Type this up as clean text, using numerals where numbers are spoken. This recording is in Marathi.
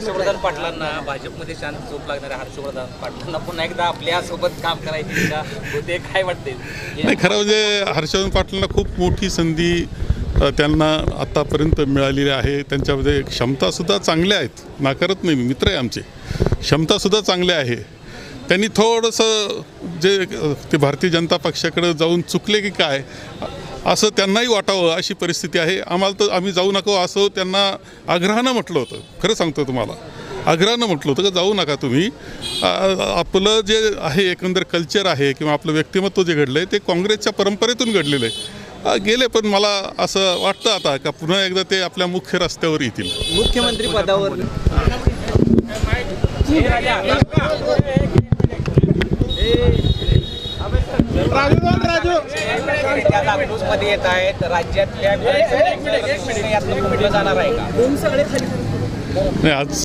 हर्षवर्धन पाटलांना भाजपमध्ये शांत झोप लागणाऱ्या हर्षवर्धन पाटलांना पुन्हा एकदा आपल्यासोबत काम करायची इच्छा होते, काय वाटते? नाही, खरं म्हणजे हर्षवर्धन पाटलांना खूप मोठी संधी त्यांना आत्तापर्यंत मिळालेली आहे. त्यांच्यामध्ये क्षमतासुद्धा चांगल्या आहेत, नाकारत नाही मी, मित्र आहे आमचे, क्षमतासुद्धा चांगल्या आहे. त्यांनी थोडंसं जे ते भारतीय जनता पक्षाकडे जाऊन चुकले की काय असं त्यांनाही वाटावं अशी परिस्थिती आहे. आम्हाला तर आम्ही जाऊ नको असं त्यांना आग्रहानं म्हटलं होतं. खरं सांगतो तुम्हाला, आग्रहानं म्हटलं होतं की जाऊ नका तुम्ही. आपलं जे आहे एकंदर कल्चर आहे किंवा आपलं व्यक्तिमत्व जे घडलं आहे ते काँग्रेसच्या परंपरेतून घडलेलं आहे. गेले, पण मला असं वाटतं आता का पुन्हा एकदा ते आपल्या मुख्य रस्त्यावर येतील. मुख्यमंत्री पदावर मध्ये येत आहेत राज्यातल्या जाणार आहे का? नाही, आज